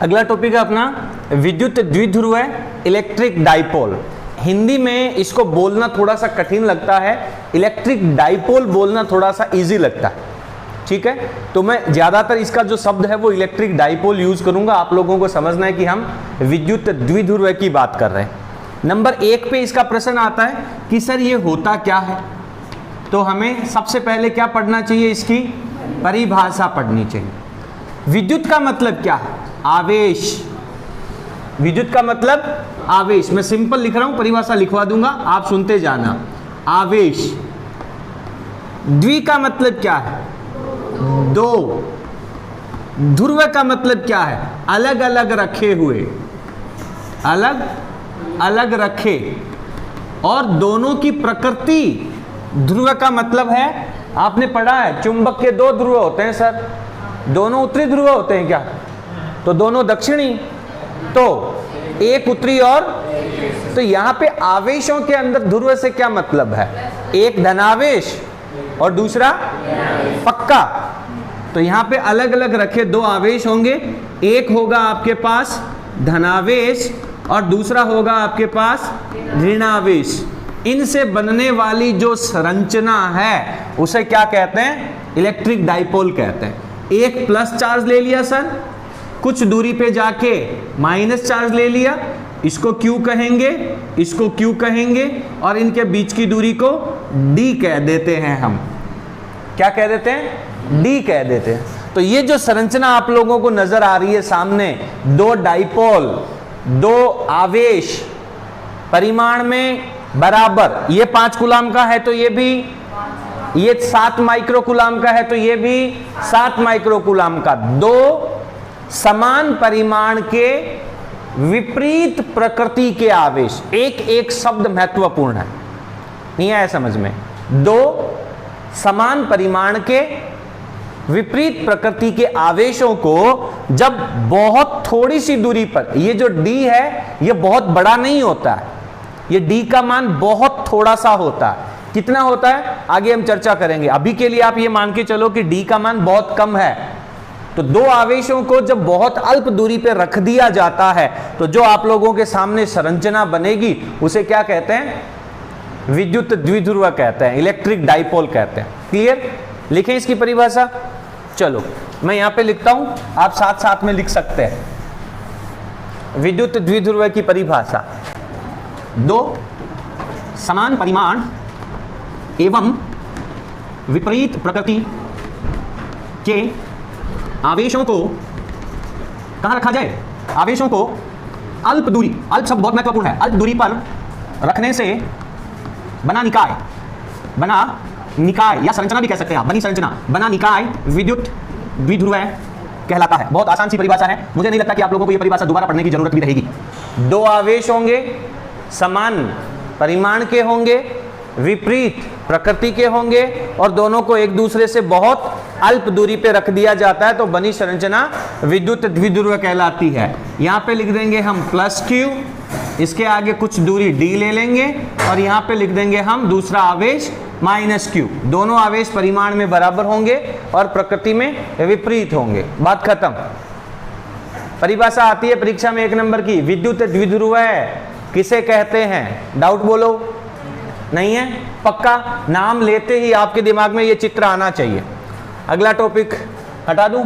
अगला टॉपिक है अपना विद्युत द्विध्रुव इलेक्ट्रिक डाइपोल। हिंदी में इसको बोलना थोड़ा सा कठिन लगता है, इलेक्ट्रिक डाइपोल बोलना थोड़ा सा इजी लगता है। ठीक है, तो मैं ज्यादातर इसका जो शब्द है वो इलेक्ट्रिक डाइपोल यूज करूंगा। आप लोगों को समझना है कि हम विद्युत द्विध्रुव की बात कर रहे हैं। नंबर 1 पे इसका प्रश्न आता है कि सर ये होता क्या है, तो हमें सबसे पहले क्या पढ़ना चाहिए, इसकी परिभाषा पढ़नी चाहिए। विद्युत का मतलब क्या है, आवेश। विद्युत का मतलब आवेश। मैं सिंपल लिख रहा हूं, परिभाषा लिखवा दूंगा, आप सुनते जाना। आवेश। द्वि का मतलब क्या है, दो। ध्रुव का मतलब क्या है, अलग अलग रखे हुए, अलग अलग रखे। और दोनों की प्रकृति, ध्रुव का मतलब है, आपने पढ़ा है चुंबक के 2 ध्रुव होते हैं सर, दोनों उत्तरी ध्रुव होते हैं क्या, तो दोनों दक्षिणी, तो एक उत्तरी और, तो यहां पे आवेशों के अंदर ध्रुव से क्या मतलब है, एक धनावेश और दूसरा पक्का। तो यहां पे अलग अलग रखे 2 आवेश होंगे, एक होगा आपके पास धनावेश और दूसरा होगा आपके पास ऋणावेश। इनसे बनने वाली जो संरचना है उसे क्या कहते हैं, इलेक्ट्रिक डाइपोल कहते हैं। एक प्लस चार्ज ले लिया सर, कुछ दूरी पे जाके माइनस चार्ज ले लिया, इसको क्यू कहेंगे, इसको क्यू कहेंगे, और इनके बीच की दूरी को डी कह देते हैं हम। क्या कह देते हैं, डी कह देते हैं। तो ये जो संरचना आप लोगों को नजर आ रही है सामने, 2 डाइपोल, 2 आवेश परिमाण में बराबर, ये 5 कूलाम का है तो ये भी, ये 7 माइक्रो कूलाम का है तो ये भी 7 माइक्रो कूलाम का, 2 समान परिमाण के विपरीत प्रकृति के आवेश। एक एक शब्द महत्वपूर्ण है, नहीं आया समझ में। 2 समान परिमाण के विपरीत प्रकृति के आवेशों को जब बहुत थोड़ी सी दूरी पर, ये जो d है ये बहुत बड़ा नहीं होता है, ये d का मान बहुत थोड़ा सा होता है। कितना होता है आगे हम चर्चा करेंगे, अभी के लिए आप ये मान के चलो कि d का मान बहुत कम है। तो 2 आवेशों को जब बहुत अल्प दूरी पे रख दिया जाता है तो जो आप लोगों के सामने संरचना बनेगी उसे क्या कहते हैं, विद्युत द्विध्रुव कहते हैं, इलेक्ट्रिक डाइपोल कहते हैं। क्लियर, लिखें इसकी परिभाषा। चलो मैं यहां पे लिखता हूं, आप साथ साथ में लिख सकते हैं। विद्युत द्विध्रुव की परिभाषा, 2 समान परिमाण एवं विपरीत प्रकृति के आवेशों को कहां रखा जाए, आवेशों को अल्प दूरी, अल्प शब्द बहुत महत्वपूर्ण है, अल्प दूरी पर रखने से बना निकाय, बना निकाय या संरचना भी कह सकते हैं आप, बनी संरचना, बना निकाय विद्युत द्विध्रुव कहलाता है। बहुत आसान सी परिभाषा है, मुझे नहीं लगता कि आप लोगों को यह परिभाषा दोबारा पढ़ने की जरूरत भी रहेगी। 2 आवेश होंगे, समान परिमाण के होंगे, विपरीत प्रकृति के होंगे, और दोनों को एक दूसरे से बहुत अल्प दूरी पे रख दिया जाता है, तो बनी संरचना विद्युत द्विध्रुव कहलाती है। यहां पे लिख देंगे हम प्लस क्यू, इसके आगे कुछ दूरी d ले लेंगे, और यहां पे लिख देंगे हम दूसरा आवेश माइनस क्यू। दोनों आवेश परिमाण में बराबर होंगे और प्रकृति में विपरीत होंगे, बात खत्म। परिभाषा आती है परीक्षा में 1 नंबर की, विद्युत द्विध्रुव किसे कहते हैं, डाउट बोलो, नहीं है, पक्का। नाम लेते ही आपके दिमाग में ये चित्र आना चाहिए। अगला टॉपिक हटा दूं,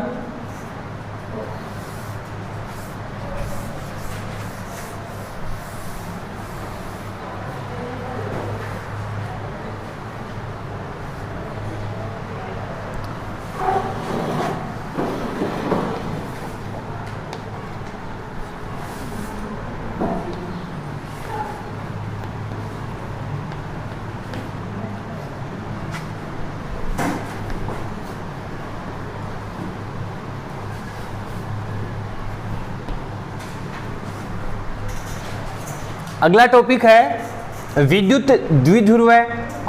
अगला टॉपिक है विद्युत द्विध्रुव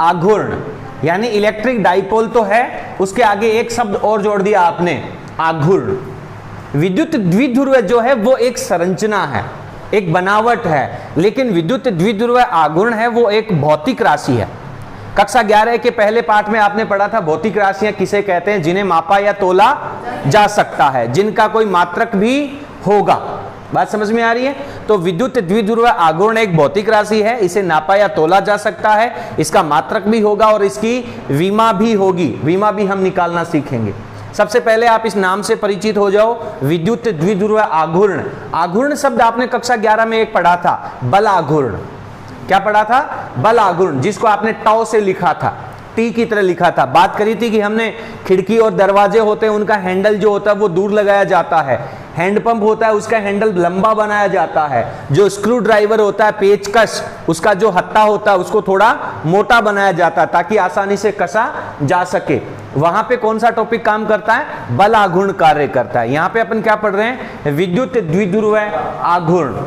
आघूर्ण, यानी इलेक्ट्रिक डाइपोल तो है, उसके आगे एक शब्द और जोड़ दिया आपने, आघूर्ण। विद्युत द्विध्रुव जो है वो एक संरचना है, एक बनावट है, लेकिन विद्युत द्विध्रुव आघूर्ण है वो एक भौतिक राशि है। कक्षा 11 के पहले पाठ में आपने पढ़ा था भौतिक राशियां किसे कहते हैं, जिन्हें मापा या तोला जा सकता है, जिनका कोई मात्रक भी होगा। बात समझ में आ रही है? तो विद्युत द्विध्रुव आघूर्ण एक भौतिक राशि है, इसे नापा या तोला जा सकता है, इसका मात्रक भी होगा और इसकी विमा भी होगी। विमा भी हम निकालना सीखेंगे। सबसे पहले आप इस नाम से परिचित हो जाओ, विद्युत द्विध्रुव आघूर्ण। आघूर्ण शब्द आपने कक्षा 11 में एक पढ़ा था, बल आघूर्ण। क्या पढ़ा था? बल आघूर्ण, जिसको आपने टॉ से लिखा था, टी की तरह लिखा था। बात करी थी कि हमने खिड़की और दरवाजे होते हैं, उनका हैंडल जो होता है वो दूर लगाया जाता है। हैंडपंप होता है, उसका हैंडल लंबा बनाया जाता है। जो स्क्रू ड्राइवर होता है, पेचकस, उसका जो हत्था होता है उसको थोड़ा मोटा बनाया जाता है ताकि आसानी से कसा जा सके। वहां पे कौन सा टॉपिक काम करता है? बल आघूर्ण कार्य करता है। यहां पे अपन क्या पढ़ रहे हैं? विद्युत द्विध्रुव आघूर्ण।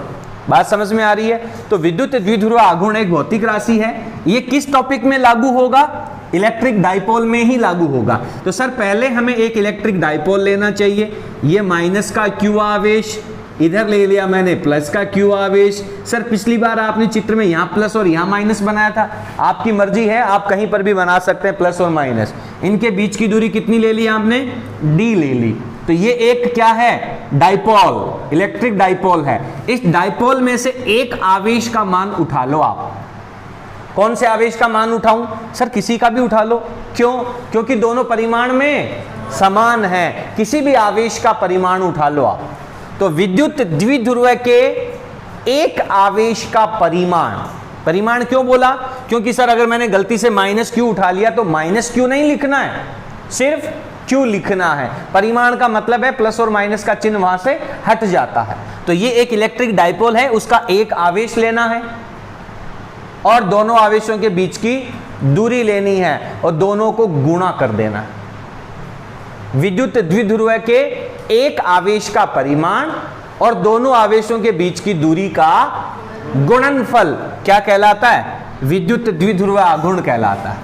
बात समझ में आ रही है? तो विद्युत द्विध्रुव आघूर्ण एक भौतिक राशि है। ये किस टॉपिक में लागू होगा? इलेक्ट्रिक डाइपोल में ही लागू होगा। तो सर पहले हमें एक इलेक्ट्रिक डाइपोल लेना चाहिए। ये माइनस का क्यू आवेश, इधर ले लिया मैंने प्लस का क्यू आवेश। सर पिछली बार आपने चित्र में यहां प्लस और यहां माइनस बनाया था, आपकी मर्जी है, आप कहीं पर भी बना सकते हैं प्लस और माइनस। इनके बीच की दूरी कितनी ले ली आपने? डी ले ली। तो ये एक क्या है? डाइपोल, इलेक्ट्रिक डाइपोल है। इस डाइपोल में से एक आवेश का मान उठा लो आप। कौन से आवेश का मान उठाऊं? सर किसी का भी उठा लो। क्यों? क्योंकि दोनों परिमाण में समान है। किसी भी आवेश का परिमाण उठा लो आप। तो विद्युत द्विध्रुव के एक आवेश का परिमाण, परिमाण क्यों बोला? क्योंकि सर अगर मैंने गलती से माइनस क्यू उठा लिया तो माइनस क्यू नहीं लिखना है, सिर्फ क्यू लिखना है। परिमाण का मतलब है प्लस और माइनस का चिन्ह वहां से हट जाता है। तो ये एक इलेक्ट्रिक डाइपोल है, उसका एक आवेश लेना है और दोनों आवेशों के बीच की दूरी लेनी है और दोनों को गुणा कर देना है। विद्युत द्विध्रुव के एक आवेश का परिमाण और दोनों आवेशों के बीच की दूरी का गुणनफल क्या कहलाता है? विद्युत द्विध्रुव आघूर्ण कहलाता है।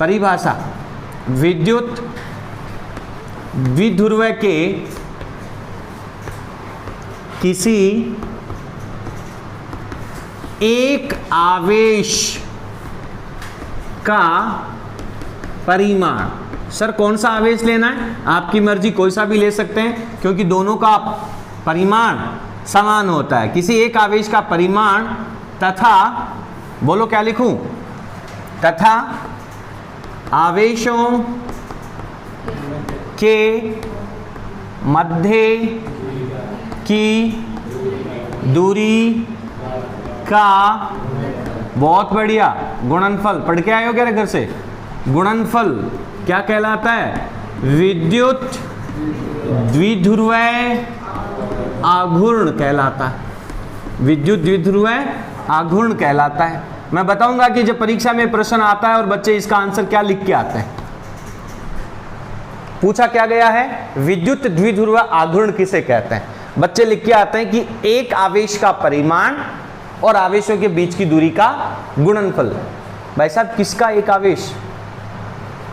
परिभाषा, विद्युत द्विध्रुव के किसी एक आवेश का परिमाण। सर कौन सा आवेश लेना है? आपकी मर्जी, कोई सा भी ले सकते हैं क्योंकि दोनों का परिमाण समान होता है। किसी एक आवेश का परिमाण तथा, बोलो क्या लिखूं? तथा आवेशों के मध्य की दूरी का, बहुत बढ़िया, गुणनफल। पढ़ के आए हो क्या घर से? गुणनफल क्या कहलाता है? विद्युत द्विध्रुव आघूर्ण कहलाता है। विद्युत द्विध्रुव आघूर्ण कहलाता है। मैं बताऊंगा कि जब परीक्षा में प्रश्न आता है और बच्चे इसका आंसर क्या लिख के आते हैं। पूछा क्या गया है? विद्युत द्विध्रुव आघूर्ण किसे कहते हैं? बच्चे लिख के आते हैं कि एक आवेश का परिमाण और आवेशों के बीच की दूरी का गुणनफल। भाई साहब किसका एक आवेश?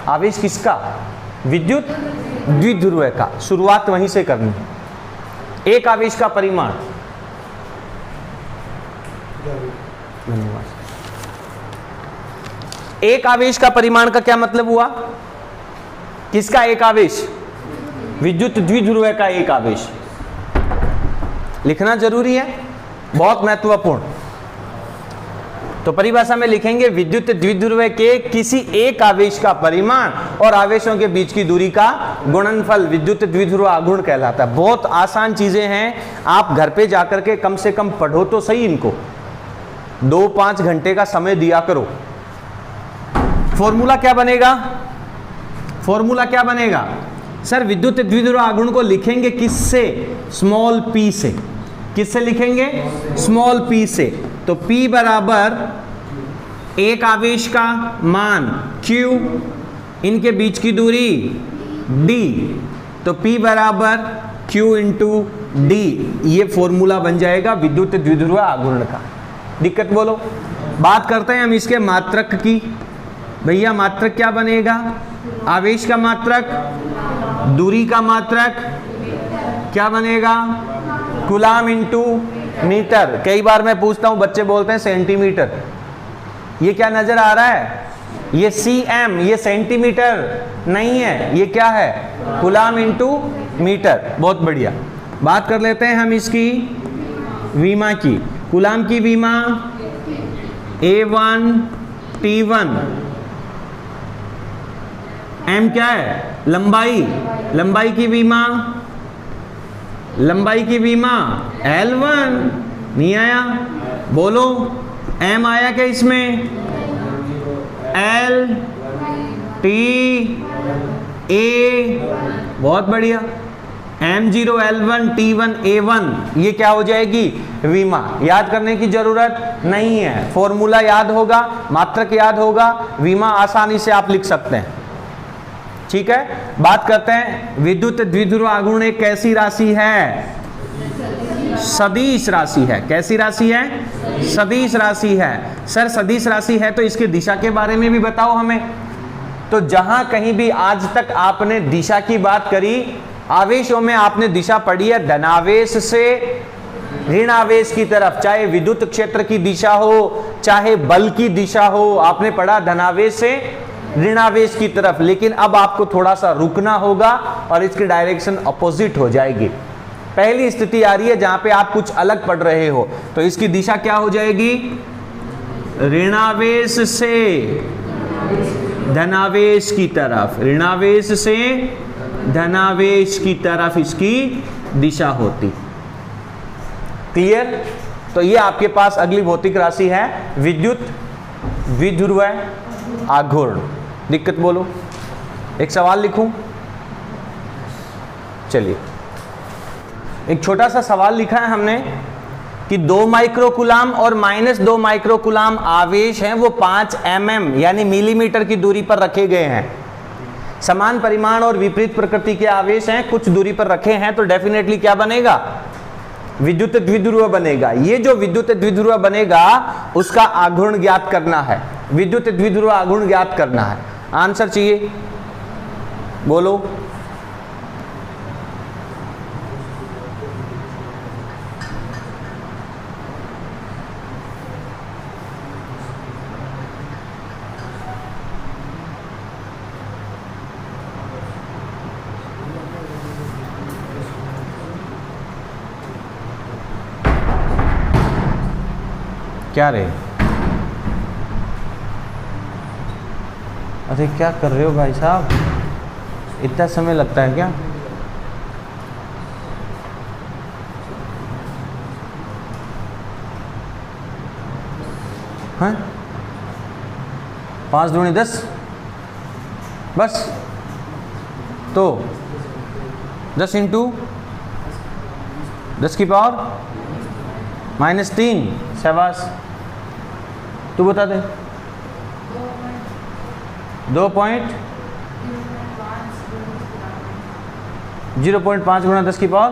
आवेश किसका? विद्युत द्विध्रुव का। शुरुआत वहीं से करनी है। एक आवेश का परिमाण। धन्यवाद। एक आवेश का परिमाण का क्या मतलब हुआ? किसका एक आवेश? विद्युत द्विध्रुव का एक आवेश। लिखना जरूरी है, बहुत महत्वपूर्ण। तो परिभाषा में लिखेंगे विद्युत द्विध्रुव के किसी एक आवेश का परिमाण और आवेशों के बीच की दूरी का गुणनफल विद्युत द्विध्रुव आघूर्ण कहलाता है। बहुत आसान चीजें हैं, आप घर पे जाकर के कम से कम पढ़ो तो सही। इनको 2-5 घंटे का समय दिया करो। फॉर्मूला क्या बनेगा? फॉर्मूला क्या बनेगा? सर विद्युत द्विध्रुव आघूर्ण को लिखेंगे किससे? स्मॉल p से। किससे लिखेंगे? स्मॉल p से। तो p बराबर एक आवेश का मान q, इनके बीच की दूरी d, तो p बराबर q इंटू d। ये फॉर्मूला बन जाएगा विद्युत द्विध्रुव आघूर्ण का। दिक्कत बोलो। बात करते हैं हम इसके मात्रक की। भैया मात्रक क्या बनेगा? आवेश का मात्रक, दूरी का मात्रक क्या बनेगा? Coulomb into meter. कई बार मैं पूछता हूं, बच्चे बोलते हैं सेंटीमीटर। ये क्या नजर आ रहा है? ये cm, ये सेंटीमीटर नहीं है, ये क्या है? Coulomb into meter. बहुत बढ़िया। बात कर लेते हैं हम इसकी विमा की। कूलाम की विमा A1 T1, M क्या है, लंबाई, लंबाई की विमा, लंबाई की विमा L1, नहीं आया, बोलो M आया क्या इसमें, L T A, बहुत बढ़िया, M0 L1 T1 A1, ये क्या हो जाएगी, विमा। याद करने की जरूरत नहीं है, फॉर्मूला याद होगा, मात्रक याद होगा, विमा आसानी से आप लिख सकते हैं। ठीक है, बात करते हैं विद्युत द्विध्रुव आघूर्ण एक कैसी राशि है, सदिश राशि है। कैसी राशि है, सदिश राशि है। सर सदिश राशि है तो इसकी दिशा के बारे में भी बताओ हमें। तो जहां कहीं भी आज तक आपने दिशा की बात करी, आवेशों में आपने दिशा पढ़ी है धनावेश से ऋण आवेश की तरफ, चाहे विद्युत क्षेत्र की दिशा हो चाहे बल की दिशा हो, आपने पढ़ा धनावेश से ऋणावेश की तरफ। लेकिन अब आपको थोड़ा सा रुकना होगा और इसकी डायरेक्शन अपोजिट हो जाएगी। पहली स्थिति आ रही है जहां पे आप कुछ अलग पढ़ रहे हो, तो इसकी दिशा क्या हो जाएगी, ऋणावेश से धनावेश की तरफ, ऋणावेश से धनावेश की तरफ इसकी दिशा होती। क्लियर। तो ये आपके पास अगली भौतिक राशि है विद्युत द्विध्रुव आघूर्ण। दिक्कत बोलो, एक सवाल लिखूं, चलिए एक छोटा सा सवाल लिखा है हमने कि 2 माइक्रोकूलाम और -2 माइक्रोकूलाम आवेश हैं, वो 5 mm यानी मिलीमीटर की दूरी पर रखे गए हैं। समान परिमाण और विपरीत प्रकृति के आवेश हैं, कुछ दूरी पर रखे हैं, तो डेफिनेटली क्या बनेगा, विद्युत द्विध्रुव बनेगा। ये जो विद्युत द्विध्रुव बनेगा उसका आघूर्ण ज्ञात करना है, विद्युत द्विध्रुव आघूर्ण ज्ञात करना है। आंसर चाहिए, बोलो। क्या रे, अरे क्या कर रहे हो भाई साहब, इतना समय लगता है क्या? हाँ 5 दूनी 10 बस, तो 10 इंटू 10 की पावर -3, शाबाश। तू बता दे, 0.5 गुणा 10 की पावर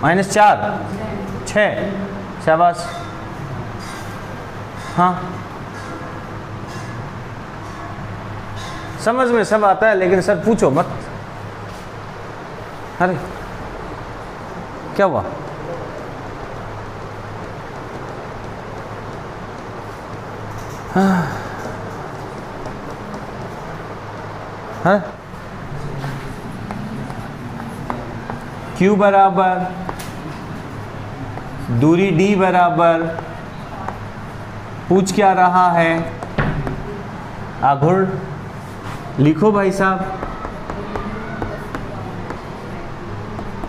-4, 6, शाबाश। हाँ समझ में सब आता है, लेकिन सर पूछो मत। अरे क्या हुआ, हाँ Q बराबर दूरी D बराबर, पूछ क्या रहा है, आघूर्ण लिखो भाई साहब।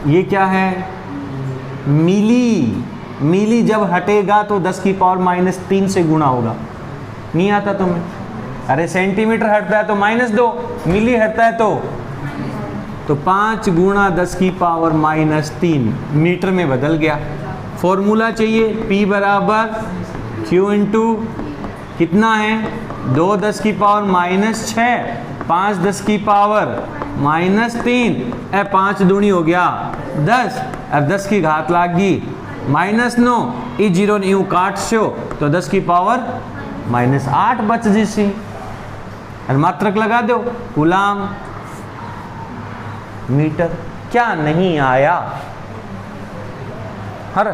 ये क्या है, मिली, मिली जब हटेगा तो 10 की पावर -3 से गुणा होगा। नहीं आता तुम्हें? अरे सेंटीमीटर हटता है तो -2, मिली हटता है तो 5 गुणा 10 की पावर -3 मीटर में बदल गया। फॉर्मूला चाहिए, P बराबर Q इंटू कितना है, 2 10 की पावर -6, 5 10 की पावर -3, 5 दूनी हो गया 10, अब 10 की घात लाग गई -9, ई 0 नहीं काट सो तो 10 की पावर -8 बच जिसी, और मात्रक लगा दो कूलाम मीटर। क्या नहीं आया, अरे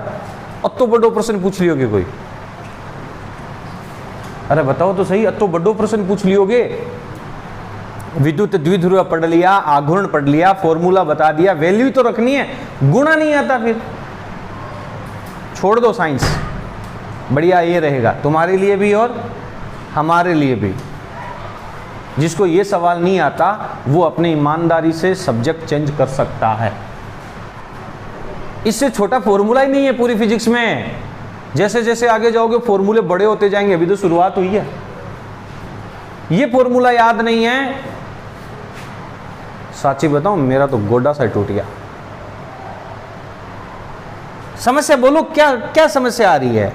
अतो बड़ो प्रश्न पूछ लियोगे कोई, अरे बताओ तो सही, अतो बड़ो प्रश्न पूछ लियोगे, विद्युत द्विध्रुव पढ़ लिया, आघूर्ण पढ़ लिया, फॉर्मूला बता दिया, वैल्यू तो रखनी है, गुणा नहीं आता फिर छोड़ दो साइंस। बढ़िया ये रहेगा तुम्हारे लिए भी और हमारे लिए भी। जिसको ये सवाल नहीं आता वो अपनी ईमानदारी से सब्जेक्ट चेंज कर सकता है। इससे छोटा फॉर्मूला ही नहीं है पूरी फिजिक्स में। जैसे जैसे आगे जाओगे फॉर्मूले बड़े होते जाएंगे, अभी तो शुरुआत हुई है। ये फॉर्मूला याद नहीं है, साची बताऊं मेरा तो गोडा सा टूट गया। समस्या बोलो, क्या क्या समस्या आ रही है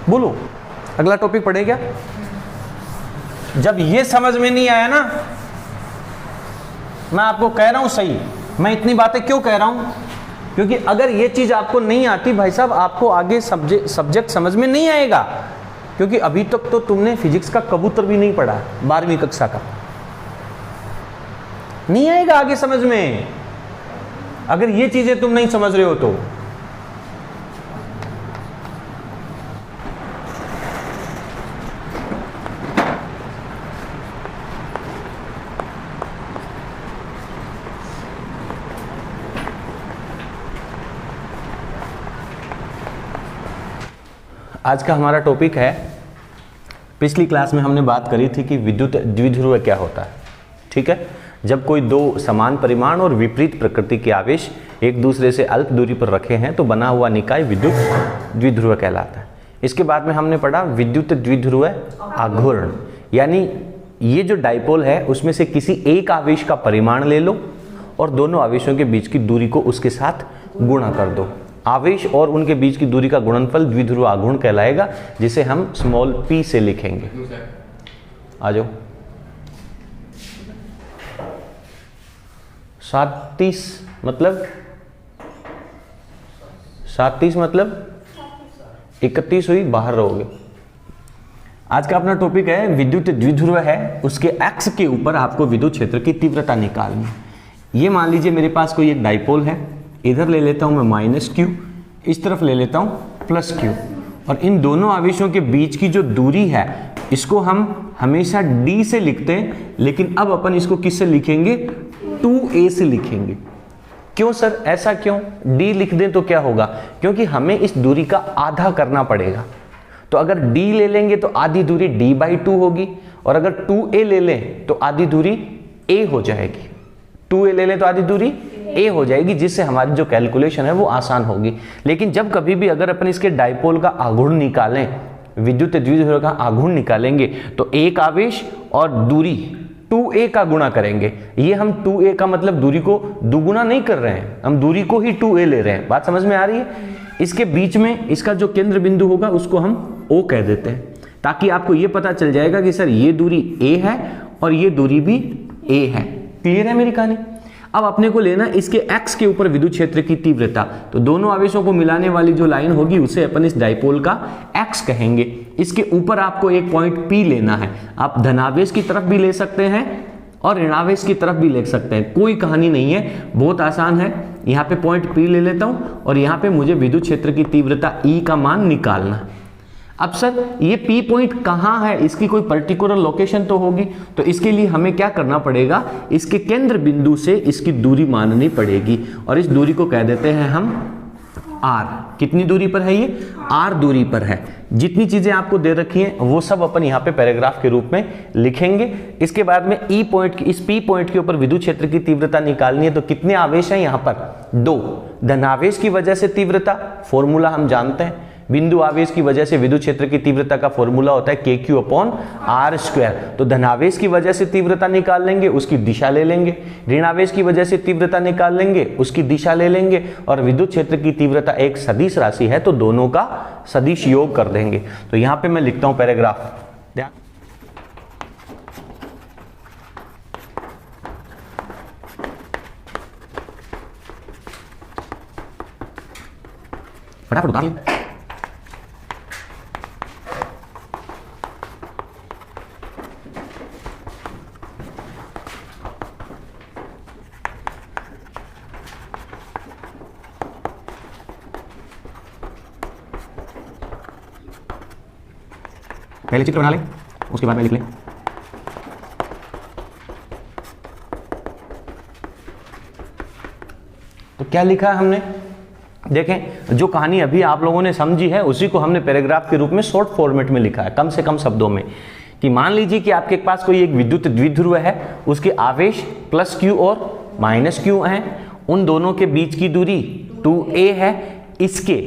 बोलो। अगला टॉपिक पढ़े क्या? जब ये समझ में नहीं आया ना, मैं आपको कह रहा हूं सही, मैं इतनी बातें क्यों कह रहा हूं, क्योंकि अगर ये चीज आपको नहीं आती भाई साहब, आपको आगे सब्जेक्ट समझ में नहीं आएगा। क्योंकि अभी तक तो तुमने फिजिक्स का कबूतर भी नहीं पढ़ा, 12वीं कक्षा का, नहीं आएगा आगे समझ में अगर ये चीजें तुम नहीं समझ रहे हो तो। आज का हमारा टॉपिक है, पिछली क्लास में हमने बात करी थी कि विद्युत द्विध्रुव क्या होता है। ठीक है, जब कोई दो समान परिमाण और विपरीत प्रकृति के आवेश एक दूसरे से अल्प दूरी पर रखे हैं तो बना हुआ निकाय विद्युत द्विध्रुव कहलाता है। इसके बाद में हमने पढ़ा विद्युत द्विध्रुव आघूर्ण, यानी ये जो डाइपोल है उसमें से किसी एक आवेश का परिमाण ले लो और दोनों आवेशों के बीच की दूरी को उसके साथ गुणा कर दो। आवेश और उनके बीच की दूरी का गुणनफल द्विध्रुव आघूर्ण कहलाएगा, जिसे हम स्मॉल p से लिखेंगे। आ जाओ। 37 मतलब 31 हुई, बाहर रहोगे। आज का अपना टॉपिक है विद्युत द्विध्रुव है, उसके एक्स के ऊपर आपको विद्युत क्षेत्र की तीव्रता निकालनी। ये मान लीजिए मेरे पास कोई एक डाइपोल है, इधर ले लेता हूं मैं -q, इस तरफ ले लेता हूं +q, और इन दोनों आवेशों के बीच की जो दूरी है इसको हम हमेशा d से लिखते हैं, लेकिन अब अपन इसको किससे लिखेंगे? 2a से लिखेंगे। क्यों सर, ऐसा क्यों? d लिख दें तो क्या होगा, क्योंकि हमें इस दूरी का आधा करना पड़ेगा। तो अगर d ले लेंगे तो आधी दूरी d/2 होगी, और अगर 2a ले लें तो आधी दूरी a हो जाएगी। 2a ले लें तो आधी दूरी a हो जाएगी, जिससे हमारी जो कैलकुलेशन है वो आसान होगी। लेकिन जब कभी भी अगर अपन इसके डाइपोल का आघूर्ण निकालें, विद्युत द्विध्रुव का आघूर्ण निकालेंगे, तो एक आवेश और दूरी 2a का गुणा करेंगे। ये हम 2a का मतलब दूरी को दुगुना नहीं कर रहे हैं, हम दूरी को ही 2a ले रहे हैं। बात समझ में आ रही है? इसके बीच में इसका जो केंद्र बिंदु होगा उसको हम O कह देते हैं, ताकि आपको ये पता चल जाएगा कि सर ये दूरी a है और ये दूरी भी a है। क्लियर है मेरी कहानी? अब अपने को लेना इसके x के ऊपर विद्युत क्षेत्र की तीव्रता। तो दोनों आवेशों को मिलाने वाली जो लाइन होगी उसे अपन इस डाइपोल का x कहेंगे। इसके ऊपर आपको एक पॉइंट P लेना है। आप धनावेश की तरफ भी ले सकते हैं और ऋणावेश की तरफ भी ले सकते हैं, कोई कहानी नहीं है, बहुत आसान है। यहाँ पे पॉइंट P ले लेता हूँ और यहाँ पे मुझे विद्युत क्षेत्र की तीव्रता E का मान निकालना। अब सर ये P पॉइंट कहाँ है, इसकी कोई पर्टिकुलर लोकेशन तो होगी, तो इसके लिए हमें क्या करना पड़ेगा, इसके केंद्र बिंदु से इसकी दूरी माननी पड़ेगी, और इस दूरी को कह देते हैं हम R। कितनी दूरी पर है ये? R दूरी पर है। जितनी चीजें आपको दे रखी हैं वो सब अपन यहाँ पे पैराग्राफ के रूप में लिखेंगे। इसके बाद में E पॉइंट, इस P पॉइंट के ऊपर विद्युत क्षेत्र की तीव्रता निकालनी है। तो कितने आवेश हैं यहाँ पर? 2। धनावेश की वजह से तीव्रता, फॉर्मूला हम जानते हैं। बिंदु आवेश की वजह से विद्युत क्षेत्र की तीव्रता का फॉर्मूला होता है KQ/R²। तो धनावेश की वजह से तीव्रता निकाल लेंगे, उसकी दिशा ले लेंगे। ऋणावेश की वजह से तीव्रता निकाल लेंगे, उसकी दिशा ले लेंगे। और विद्युत क्षेत्र की तीव्रता एक सदिश राशि है तो दोनों का सदिश योग कर देंगे। तो यहां पे मैं लिखता हूं पैराग्राफ, फटाफट उतार। पहले चित्र बना लें, उसके बाद में लिख लें। तो क्या लिखा है हमने, देखें जो कहानी अभी आप लोगों ने समझी है उसी को हमने पैराग्राफ के रूप में शॉर्ट फॉर्मेट में लिखा है, कम से कम शब्दों में, कि मान लीजिए कि आपके पास कोई एक विद्युत द्विध्रुव है, उसके आवेश प्लस q और माइनस q हैं, उन दोनों के बीच की दूरी 2a है, इसके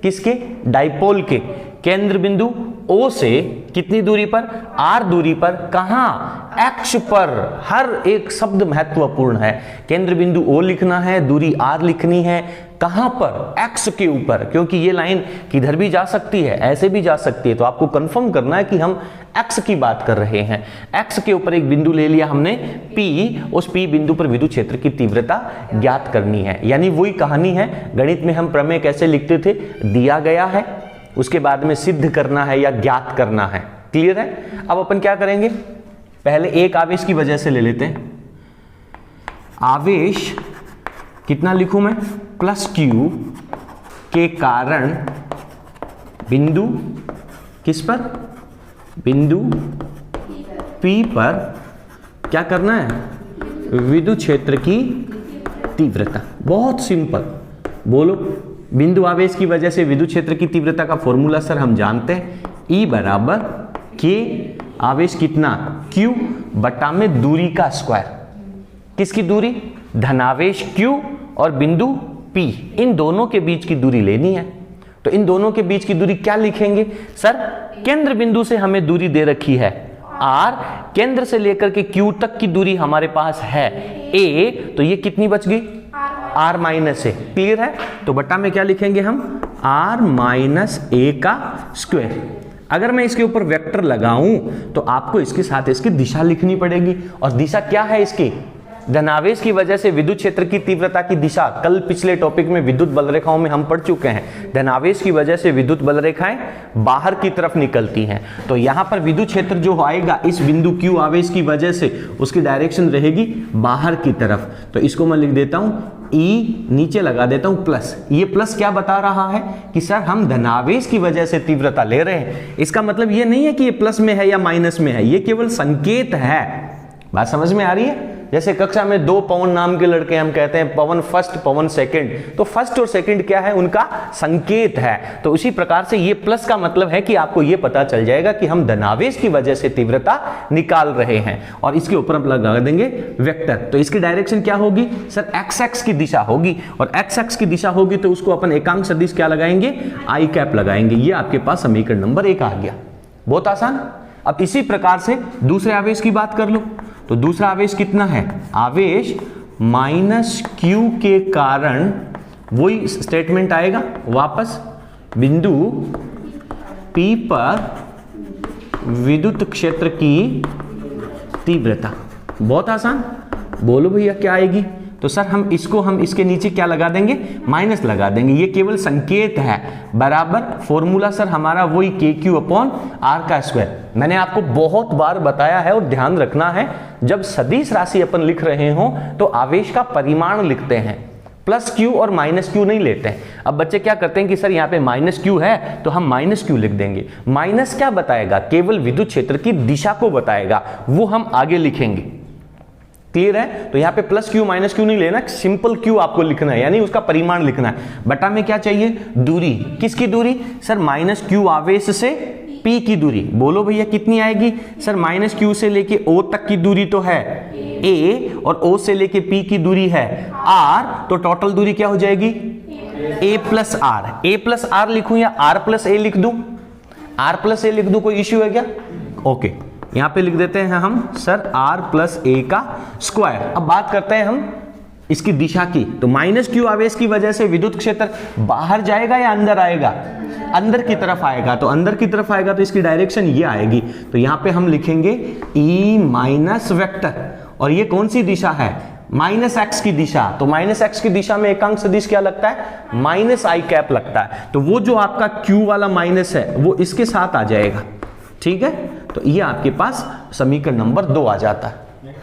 किसके डाइपोल के केंद्र बिंदु O से कितनी दूरी पर, r दूरी पर, कहां, x पर। हर एक शब्द महत्वपूर्ण है, केंद्र बिंदु O लिखना है, दूरी r लिखनी है, कहां पर, x के ऊपर, क्योंकि ये लाइन किधर भी जा सकती है, ऐसे भी जा सकती है, तो आपको कंफर्म करना है कि हम x की बात कर रहे हैं। x के ऊपर एक बिंदु ले लिया हमने P, उस P बिंदु पर विद्युत क्षेत्र की तीव्रता ज्ञात करनी है। यानी वही कहानी है, गणित में हम प्रमेय कैसे लिखते थे, दिया गया है, उसके बाद में सिद्ध करना है या ज्ञात करना है। क्लियर है। अब अपन क्या करेंगे, पहले एक आवेश की वजह से ले लेते हैं। आवेश कितना लिखूं मैं, प्लस q के कारण बिंदु किस पर, बिंदु P पर क्या करना है, विद्युत क्षेत्र की तीव्रता। बहुत सिंपल, बोलो। बिंदु आवेश की वजह से विद्युत क्षेत्र की तीव्रता का फॉर्मूला सर हम जानते हैं, E बराबर K, आवेश कितना Q बटा में दूरी का स्क्वायर। किसकी दूरी, धनावेश Q और बिंदु P, इन दोनों के बीच की दूरी लेनी है। तो इन दोनों के बीच की दूरी क्या लिखेंगे सर, केंद्र बिंदु से हमें दूरी दे रखी है R, केंद्र से लेकर के Q तक की दूरी हमारे पास है A, तो ये कितनी बच गई, R माइनस ए। क्लियर है। तो बटा में क्या लिखेंगे हम, R माइनस ए का स्क्वायर। अगर मैं इसके ऊपर वेक्टर लगाऊं तो आपको इसके साथ इसकी दिशा लिखनी पड़ेगी, और दिशा क्या है इसकी, धनावेश की वजह से विद्युत क्षेत्र की तीव्रता की दिशा। कल पिछले टॉपिक में विद्युत बल रेखाओं में हम पढ़ चुके हैं, धनावेश की वजह से विद्युत बल रेखाएं बाहर की तरफ निकलती हैं। तो यहां पर विद्युत क्षेत्र जो आएगा इस बिंदु Q आवेश की वजह से, उसकी डायरेक्शन रहेगी बाहर की तरफ। तो इसको मैं लिख देता हूं E, नीचे लगा देता हूं प्लस। ये प्लस क्या बता रहा है कि सर हम धनावेश की वजह से तीव्रता ले रहे हैं। इसका मतलब ये नहीं है कि ये प्लस में है या माइनस में है, ये केवल संकेत है। बात समझ में आ रही है। जैसे कक्षा में दो पवन नाम के लड़के, हम कहते हैं पवन फर्स्ट पवन सेकंड, तो फर्स्ट और सेकंड क्या है, उनका संकेत है। तो उसी प्रकार से ये प्लस का मतलब है कि आपको ये पता चल जाएगा कि हम धनावेश की वजह से तीव्रता निकाल रहे हैं, और इसके ऊपर हम लगा देंगे वेक्टर। तो इसकी डायरेक्शन क्या होगी सर, एक्स एक्स की दिशा होगी, और एक्स एक्स की दिशा होगी तो उसको अपन एकांक सदिश क्या लगाएंगे, आई कैप लगाएंगे। ये आपके पास समीकरण नंबर 1 आ गया। बहुत आसान। अब इसी प्रकार से दूसरे आवेश की बात कर लो। तो दूसरा आवेश कितना है, आवेश माइनस Q के कारण, वही स्टेटमेंट आएगा वापस, बिंदु P पर विद्युत क्षेत्र की तीव्रता। बहुत आसान। बोलो भैया क्या आएगी। तो सर हम इसके नीचे क्या लगा देंगे, माइनस लगा देंगे। ये केवल संकेत है, बराबर फॉर्मूला सर हमारा वही KQ अपॉन R का स्क्वायर। मैंने आपको बहुत बार बताया है, और ध्यान रखना है, जब सदिश राशि अपन लिख रहे हो तो आवेश का परिमाण लिखते हैं, प्लस Q और माइनस Q नहीं लेते हैं। अब बच्चे क्या करते हैं कि सर यहाँ पे माइनस Q है तो हम माइनस Q लिख देंगे। माइनस क्या बताएगा, केवल विद्युत क्षेत्र की दिशा को बताएगा, वो हम आगे लिखेंगे। क्लियर है। तो यहाँ पे प्लस Q माइनस Q नहीं लेना, सिंपल Q आपको लिखना है, यानी उसका परिमाण लिखना है। बटा में क्या चाहिए, दूरी। किसकी दूरी सर, माइनस Q आवेश से P की दूरी। बोलो भैया कितनी आएगी सर, माइनस Q से लेके O तक की दूरी तो है A, और O से लेके P की दूरी है R, तो टोटल दूरी क्या हो जाएगी, A plus R। A plus R लिखूं या R प्लस A लिख दूं, R प्लस A लिख दूं, कोई इश्यू है क्या। ओके, यहां पे लिख देते हैं हम सर R प्लस A का स्क्वायर। अब बात करते हैं हम इसकी दिशा की। तो माइनस Q आवेश की वजह से विद्युत क्षेत्र बाहर जाएगा या अंदर आएगा, अंदर की तरफ आएगा। तो अंदर की तरफ आएगा तो इसकी डायरेक्शन ये आएगी। तो यहां पे हम लिखेंगे E माइनस वेक्टर, और ये कौन सी दिशा है, माइनस एक्स की दिशा। तो माइनस एक्स की दिशा में एकांक सदिश क्या लगता है, माइनस आई कैप लगता है। तो वो जो आपका Q वाला माइनस है वो इसके साथ आ जाएगा। ठीक है। तो ये आपके पास समीकरण नंबर 2 आ जाता है।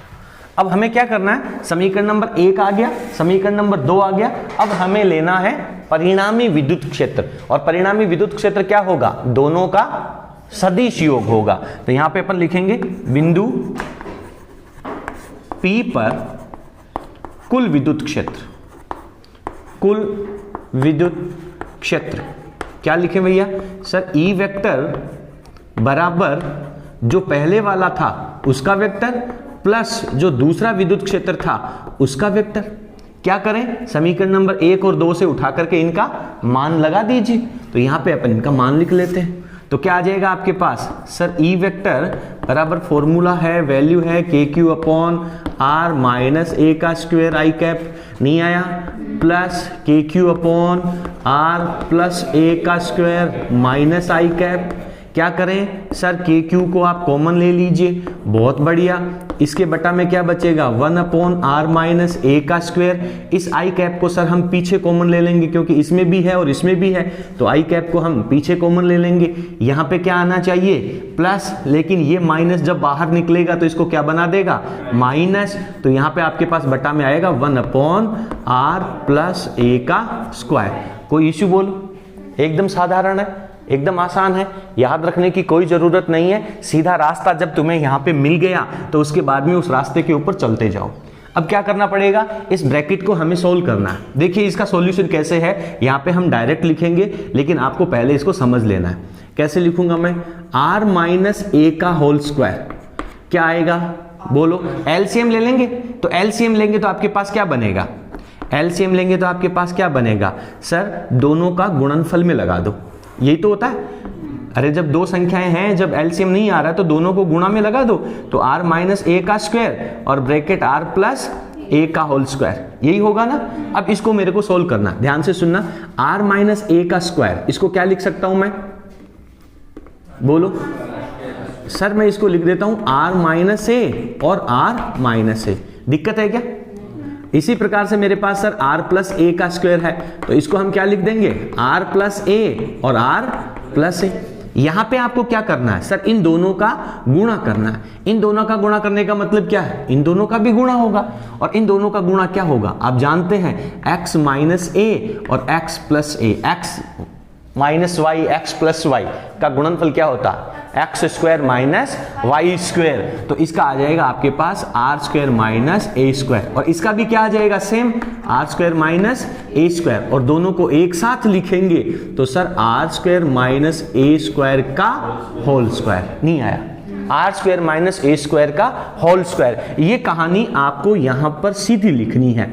अब हमें क्या करना है, समीकरण नंबर 1 आ गया, समीकरण नंबर 2 आ गया। अब हमें लेना है परिणामी विद्युत क्षेत्र, और परिणामी विद्युत क्षेत्र क्या होगा, दोनों का सदिश योग होगा। तो यहां पे अपन लिखेंगे बिंदु P पर कुल विद्युत क्षेत्र, कुल विद्युत क्षेत्र। क्या लिखें भैया? सर ई वेक्टर बराबर जो पहले वाला था उसका वेक्टर प्लस जो दूसरा विद्युत क्षेत्र था उसका वेक्टर। क्या करें? समीकरण नंबर 1 और 2 से उठा करके इनका मान लगा दीजिए। तो यहां पे अपन इनका मान लिख लेते हैं। तो क्या आ जाएगा आपके पास? सर ई वेक्टर बराबर फॉर्मूला है, वैल्यू है KQ upon R minus A का स्क्वायर आई कैप, नहीं आया, plus KQ upon R plus A का स्क्वायर माइनस आई कैप। क्या करें? सर KQ को आप कॉमन ले लीजिए, बहुत बढ़िया। इसके बटा में क्या बचेगा? 1 अपॉन R माइनस A का स्क्वायर। इस आई कैप को सर हम पीछे कॉमन ले लेंगे क्योंकि इसमें भी है और इसमें भी है, तो आई कैप को हम पीछे कॉमन ले लेंगे। यहाँ पे क्या आना चाहिए? प्लस, लेकिन ये माइनस जब बाहर निकलेगा तो इसको क्या बना देगा? माइनस। तो यहाँ पे आपके पास बटा में आएगा 1 अपॉन R प्लस A का स्क्वायर। कोई इश्यू बोलो? एकदम साधारण है, एकदम आसान है, याद रखने की कोई जरूरत नहीं है। सीधा रास्ता जब तुम्हें यहाँ पे मिल गया तो उसके बाद में उस रास्ते के ऊपर चलते जाओ। अब क्या करना पड़ेगा? इस ब्रैकेट को हमें सोल्व करना है। देखिए इसका सॉल्यूशन कैसे है, यहाँ पे हम डायरेक्ट लिखेंगे, लेकिन आपको पहले इसको समझ लेना है। कैसे लिखूंगा मैं? R माइनस A का होल स्क्वायर। क्या आएगा? बोलो। एलसीएम ले लेंगे, तो एलसीएम लेंगे तो आपके पास क्या बनेगा? एलसीएम लेंगे तो आपके पास क्या बनेगा? सर दोनों का गुणनफल में लगा दो, यही तो होता है। अरे जब दो संख्याएं हैं, जब एलसीएम नहीं आ रहा तो दोनों को गुणा में लगा दो, तो R माइनस A का स्क्वायर और ब्रैकेट R प्लस A का होल स्क्वायर, यही होगा ना। अब इसको मेरे को सोल्व करना, ध्यान से सुनना। R माइनस A का स्क्वायर, इसको क्या लिख सकता हूं मैं? बोलो। सर मैं इसको लिख देता हूं R माइनस A और R माइनस A। दिक्कत है क्या? इसी प्रकार से मेरे पास सर R प्लस A का स्क्वायर है, तो इसको हम क्या लिख देंगे? R प्लस A और R प्लस A। यहां पे आपको क्या करना है? सर इन दोनों का गुणा करना है। इन दोनों का गुणा करने का मतलब क्या है? इन दोनों का भी गुणा होगा, और इन दोनों का गुणा क्या होगा? आप जानते हैं x माइनस A और x plus A। x minus Y, X plus Y का गुणनफल क्या होता है? X square minus Y square. तो इसका आ जाएगा आपके पास R square minus A square, और इसका भी क्या आ जाएगा? Same, R square minus A square. और दोनों को एक साथ लिखेंगे तो sir R square minus A square का होल स्क्वायर। नहीं आया? R square minus A square का होल स्क्वायर। ये कहानी आपको यहां पर सीधी लिखनी है।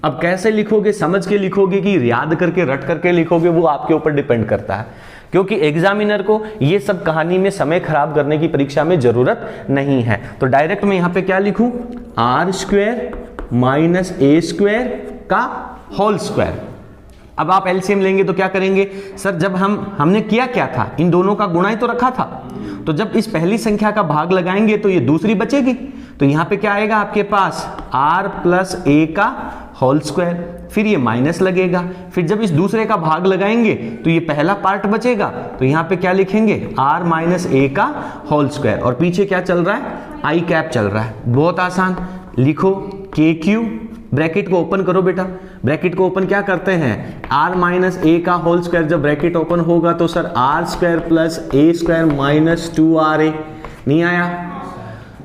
अब कैसे लिखोगे, समझ के लिखोगे कि याद करके रट करके लिखोगे, वो आपके ऊपर डिपेंड करता है, क्योंकि एग्जामिनर को ये सब कहानी में समय खराब करने की परीक्षा में जरूरत नहीं है। तो डायरेक्ट मैं यहां पे क्या लिखूं? R square minus A square का होल स्क्वायर। अब आप एलसीएम लेंगे तो क्या करेंगे? सर जब हमने किया क्या था? इन दोनों का गुणा ही तो रखा था, तो जब इस पहली संख्या का भाग लगाएंगे तो ये दूसरी बचेगी। तो यहां पे क्या आएगा आपके पास? आर प्लस ए का होल स्क्वायर, फिर ये माइनस लगेगा, फिर जब इस दूसरे का भाग लगाएंगे तो ये पहला पार्ट बचेगा, तो यहां पे क्या लिखेंगे? आर माइनस ए का होल स्क्वायर, और पीछे क्या चल रहा है? आई कैप चल रहा है। बहुत आसान, लिखो के क्यू, ब्रैकेट को ओपन करो बेटा। ब्रैकेट को ओपन क्या करते हैं? आर माइनस ए का होल स्क्वायर। जब ब्रैकेट ओपन होगा तो sir R square plus A square minus 2RA। नहीं आया?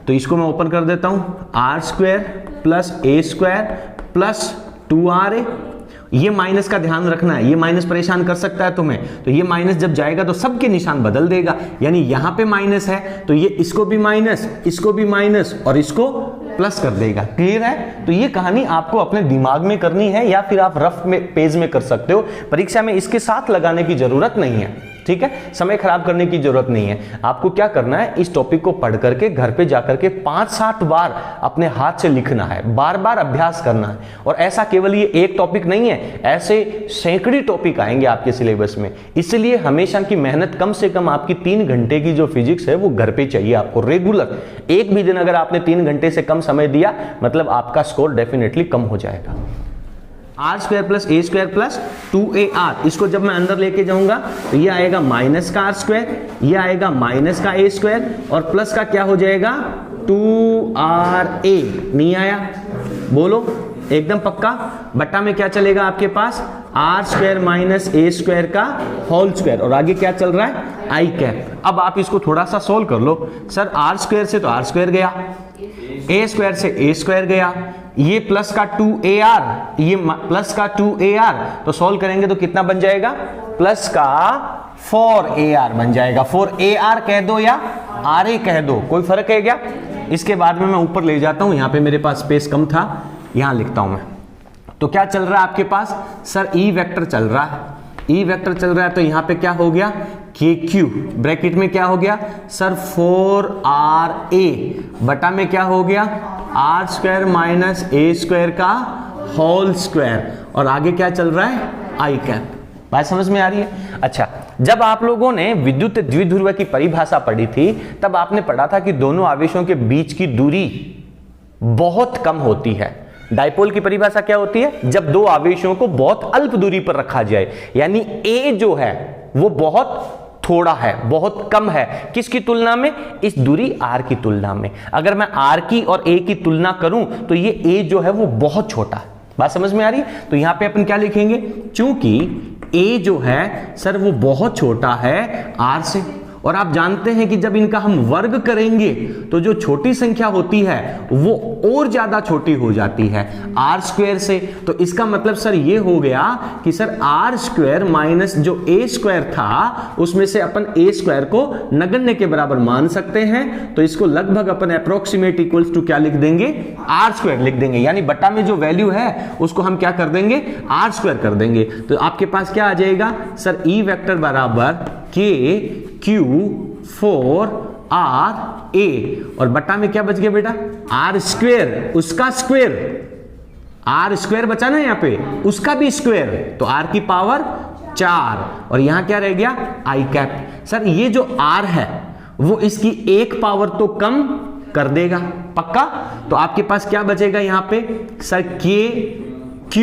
तो इसको मैं ओपन कर देता हूं, R square plus A square plus 2RA। ये माइनस का ध्यान रखना है, ये माइनस परेशान कर सकता है तुम्हें। तो ये माइनस जब जाएगा तो सबके निशान बदल देगा, यानी यहां पे माइनस है तो ये इसको भी माइनस, इसको भी माइनस और इसको प्लस कर देगा। क्लियर है? तो ये कहानी आपको अपने दिमाग में करनी है, या फिर आप रफ में पेज में कर सकते हो। परीक्षा में इसके साथ लगाने की जरूरत नहीं है, ठीक है? समय खराब करने की जरूरत नहीं है। आपको क्या करना है? इस टॉपिक को पढ़ करके घर पे जाकर के 5-7 बार अपने हाथ से लिखना है, बार बार अभ्यास करना है। और ऐसा केवल ये एक टॉपिक नहीं है, ऐसे सैकड़े टॉपिक आएंगे आपके सिलेबस में। इसलिए हमेशा की मेहनत, कम से कम आपकी 3 घंटे की जो फिजिक्स है वो घर पे चाहिए आपको रेगुलर। एक भी दिन अगर आपने 3 घंटे से कम समय दिया, मतलब आपका स्कोर डेफिनेटली कम हो जाएगा। R square plus A square plus 2AR, इसको जब मैं अंदर लेके जाऊंगा तो ये आएगा माइनस का आर स्क्वायर, ये आएगा माइनस का ए स्क्वायर, और प्लस का क्या हो जाएगा? 2RA। नहीं आया? बोलो एकदम पक्का। बट्टा में क्या चलेगा आपके पास? R square minus A square का होल स्क्वायर, और आगे क्या चल रहा है? I cap. अब आप इसको थोड़ा सा सोल्व कर लो। सर आर स्क्वायर से तो आर स्क्वायर गया, ए स्क्वायर से ए स्क्वायर गया, ये प्लस का 2AR, ये प्लस का 2AR, तो सॉल्व करेंगे तो कितना बन जाएगा, प्लस का 4AR बन जाएगा। 4AR कह दो या RA कह दो, कोई फर्क है क्या? इसके बाद में मैं ऊपर ले जाता हूं, यहां पे मेरे पास स्पेस कम था, यहां लिखता हूं मैं। तो क्या चल रहा है आपके पास सर, E वेक्टर चल रहा है, E वेक्टर चल रहा है, तो यहां पे क्या हो गया, KQ ब्रैकेट में क्या हो गया सर, 4RA बटा में क्या हो गया, R square minus A square का होल स्क्वायर, और आगे क्या चल रहा है, I कैप। बात समझ में आ रही है? अच्छा, जब आप लोगों ने विद्युत द्विध्रुव की परिभाषा पढ़ी थी तब आपने पढ़ा था कि दोनों आवेशों के बीच की दूरी बहुत कम होती है। डायपोल की परिभाषा क्या होती है, जब दो आवेशों को बहुत अल्प दूरी पर रखा जाए, यानी A जो है वो बहुत थोड़ा है, बहुत कम है, किसकी तुलना में, इस दूरी R की तुलना में। अगर मैं R की और A की तुलना करूं तो ये A जो है वो बहुत छोटा है। बात समझ में आ रही है? तो यहां पे अपन क्या लिखेंगे, चूंकि A जो है सर वो बहुत छोटा है R से, और आप जानते हैं कि जब इनका हम वर्ग करेंगे तो जो छोटी संख्या होती है वो और ज्यादा छोटी हो जाती है R स्क्वायर से। तो इसका मतलब सर ये हो गया कि सर R स्क्वायर माइनस जो A स्क्वायर था उसमें से अपन A स्क्वायर को नगण्य के बराबर मान सकते हैं, तो इसको लगभग अपन अप्रोक्सीमेट इक्वल्स टू क्या लिख देंगे, R स्क्वायर लिख देंगे, यानी बटा में जो वैल्यू है उसको हम क्या कर देंगे, R स्क्वायर कर देंगे। तो आपके पास क्या आ जाएगा सर, E वेक्टर बराबर KQ4RA, और बटा में क्या बच गया बेटा, R स्क्वायर, उसका स्क्वायर, R स्क्वायर बचा ना यहाँ पे, उसका भी स्क्वायर, तो R की पावर 4, और यहां क्या रह गया, I कैप। सर ये जो R है वो इसकी एक पावर तो कम कर देगा पक्का, तो आपके पास क्या बचेगा यहां पे सर, KQ,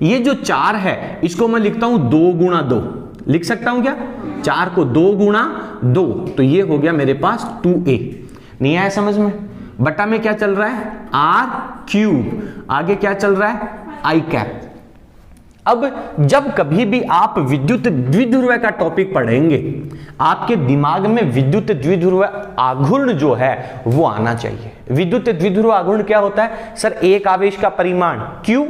ये जो 4 है इसको मैं लिखता हूं 2 गुणा 2, लिख सकता हूं क्या, 4 को 2 गुणा 2, तो ये हो गया मेरे पास 2A। नहीं आया समझ में? बटा में क्या चल रहा है, R क्यूब, आगे क्या चल रहा है, I कैप। अब जब कभी भी आप विद्युत द्विध्रुव का टॉपिक पढ़ेंगे आपके दिमाग में विद्युत द्विध्रुव आघूर्ण जो है वो आना चाहिए। विद्युत द्विध्रुव आघूर्ण क्या होता है सर, एक आवेश का परिमाण Q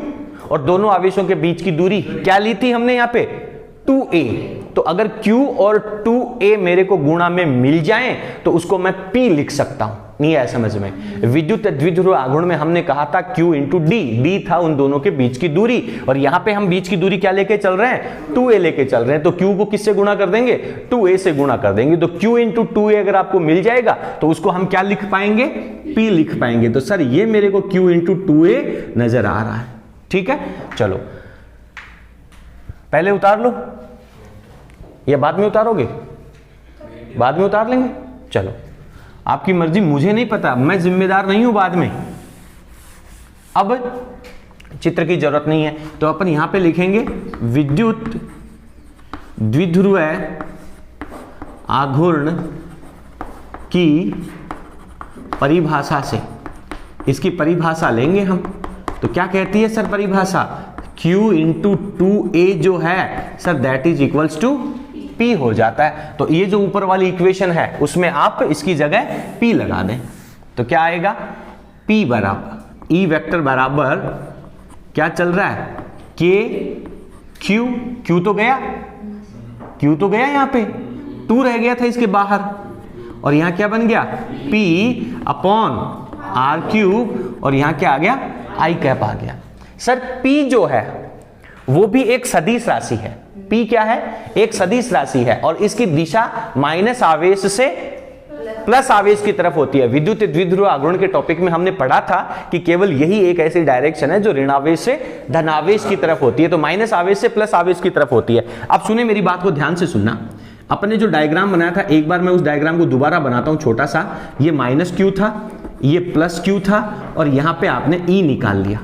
और दोनों आवेशों के बीच की दूरी क्या ली थी हमने यहाँ पे, 2A। तो अगर Q और 2A मेरे को गुणा में मिल जाएं तो उसको मैं P लिख सकता हूं। नहीं आया समझ में? विद्युत द्विध्रुव आघूर्ण में हमने कहा था Q इंटू D, D था उन दोनों के बीच की दूरी, और यहां पे हम बीच की दूरी क्या लेके चल रहे हैं, 2A लेके चल रहे हैं। तो Q को किससे गुणा कर देंगे, 2A से गुणा कर देंगे। तो Q इंटू 2A अगर आपको मिल जाएगा तो उसको हम क्या लिख पाएंगे, P लिख पाएंगे। तो सर ये मेरे को Q इंटू 2A नजर आ रहा है, ठीक है। चलो पहले उतार लो या बाद में उतारोगे, बाद में उतार लेंगे, चलो आपकी मर्जी, मुझे नहीं पता, मैं जिम्मेदार नहीं हूं बाद में। अब चित्र की जरूरत नहीं है तो अपन यहां पे लिखेंगे विद्युत द्विध्रुव आघूर्ण की परिभाषा से इसकी परिभाषा लेंगे हम। तो क्या कहती है सर परिभाषा, Q इंटू 2A जो है sir that is equals to P हो जाता है। तो ये जो ऊपर वाली इक्वेशन है उसमें आप इसकी जगह P लगा दें तो क्या आएगा, P बराबर E वेक्टर बराबर क्या चल रहा है, K Q, Q तो गया, Q तो गया, यहाँ पे 2 रह गया था इसके बाहर, और यहाँ क्या बन गया, P अपॉन R क्यूब, और यहाँ क्या आ गया, I कैप आ गया। सर P जो है वो भी एक सदिश राशि है। P क्या है, एक सदिश राशि है, और इसकी दिशा माइनस आवेश से प्लस आवेश की तरफ होती है। विद्युत द्विध्रुव आघूर्ण के टॉपिक में हमने पढ़ा था कि केवल यही एक ऐसी डायरेक्शन है जो ऋणावेश से धनावेश की तरफ होती है, तो माइनस आवेश से प्लस आवेश की तरफ होती है। अब सुने मेरी बात को ध्यान से सुनना, अपने जो डायग्राम बनाया था एक बार मैं उस डायग्राम को दोबारा बनाता हूं छोटा सा। ये माइनस Q था, ये प्लस Q था, और यहां पे आपने E निकाल लिया,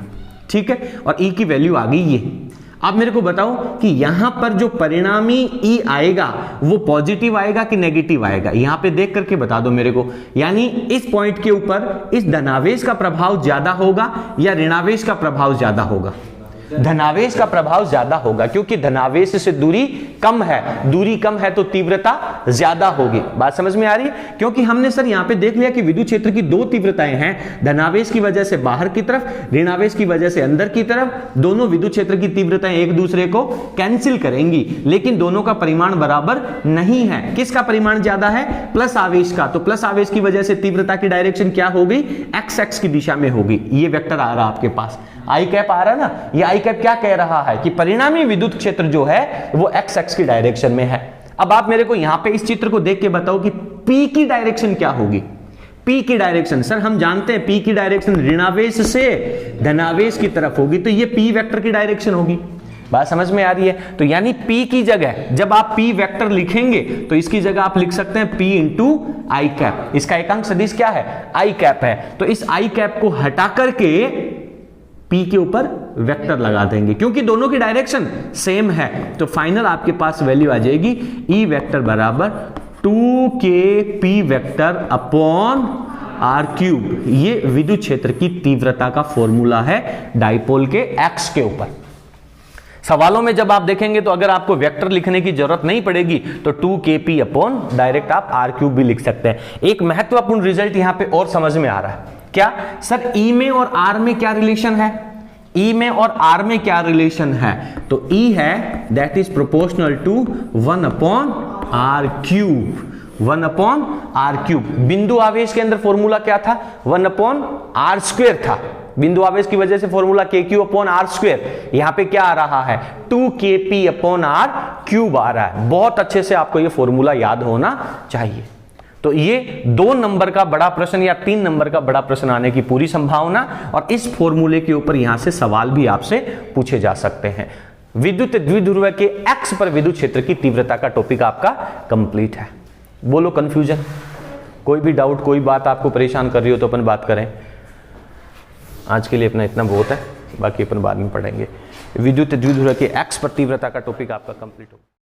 ठीक है, और E की वैल्यू आ गई ये। अब मेरे को बताओ कि यहां पर जो परिणामी E आएगा वो पॉजिटिव आएगा कि नेगेटिव आएगा, यहां पे देख करके बता दो मेरे को। यानी इस पॉइंट के ऊपर इस धनावेश का प्रभाव ज्यादा होगा या ऋणावेश का प्रभाव ज्यादा होगा, धनावेश का प्रभाव ज्यादा होगा, क्योंकि धनावेश से दूरी कम है तो तीव्रता ज्यादा होगी। बात समझ में आ रही है? क्योंकि हमने सर यहां पे देख लिया कि विद्युत क्षेत्र की दो तीव्रताएं हैं, धनावेश की वजह से बाहर की तरफ, ऋणावेश की वजह से अंदर की तरफ। दोनों विद्युत क्षेत्र की तीव्रताएं एक दूसरे को कैंसिल करेंगी, लेकिन दोनों का परिमाण बराबर नहीं है। किसका परिमाण ज्यादा है? प्लस आवेश का। तो प्लस आवेश की वजह से तीव्रता की डायरेक्शन क्या होगी? एक्स एक्स की दिशा में होगी। ये वेक्टर आ रहा आपके पास, आई कैप आ रहा है ना। ये आई कैप क्या कह रहा है कि परिणामी विद्युत क्षेत्र जो है वो एक्स एक्स की डायरेक्शन में है। अब आप मेरे को यहां पे इस चित्र को देख के बताओ कि पी की डायरेक्शन क्या होगी। पी की डायरेक्शन सर हम जानते हैं, पी की डायरेक्शन ऋणावेश से धनावेश की तरफ होगी, तो ये पी वेक्टर की डायरेक्शन होगी। बात समझ में आ रही है? तो यानी P की जगह जब आप P वेक्टर लिखेंगे तो इसकी जगह आप लिख सकते हैं P इंटू आई कैप। इसका एकांक सदिश क्या है? आई कैप है। तो इस आई कैप को हटा करके P के ऊपर वेक्टर लगा देंगे, क्योंकि दोनों की डायरेक्शन सेम है। तो फाइनल आपके पास वैल्यू आ जाएगी E वेक्टर बराबर 2kP vector upon R cube. ये विद्युत क्षेत्र की तीव्रता का फॉर्मूला है डाइपोल के एक्स के ऊपर। सवालों में जब आप देखेंगे तो अगर आपको वेक्टर लिखने की जरूरत नहीं पड़ेगी तो 2kP अपॉन डायरेक्ट आप आर क्यूब भी लिख सकते हैं। एक महत्वपूर्ण रिजल्ट यहां पे और समझ में आ रहा है, क्या सर E में और R में क्या रिलेशन है? E में और R में क्या रिलेशन है? तो E है that is proportional to 1 upon R cube. 1 upon R cube. बिंदु आवेश के अंदर फॉर्मूला क्या था? 1 अपॉन आर स्क्वायर था। बिंदु आवेश की वजह से formula KQ upon R square. यहां पे क्या आ रहा है? 2kP अपॉन आर क्यूब आ रहा है। बहुत अच्छे से आपको ये फॉर्मूला याद होना चाहिए। तो ये 2 नंबर का बड़ा प्रश्न या 3 नंबर का बड़ा प्रश्न आने की पूरी संभावना, और इस फॉर्मूले के ऊपर यहां से सवाल भी आपसे पूछे जा सकते हैं। विद्युत द्विध्रुव के एक्स पर विद्युत क्षेत्र की तीव्रता का टॉपिक आपका कंप्लीट है। बोलो कंफ्यूजन, कोई भी डाउट, कोई बात आपको परेशान कर रही हो तो अपन बात करें। आज के लिए अपना इतना बहुत है, बाकी अपन बाद में पढ़ेंगे। विद्युत द्विध्रुव के एक्स पर तीव्रता का टॉपिक आपका कंप्लीट होगा।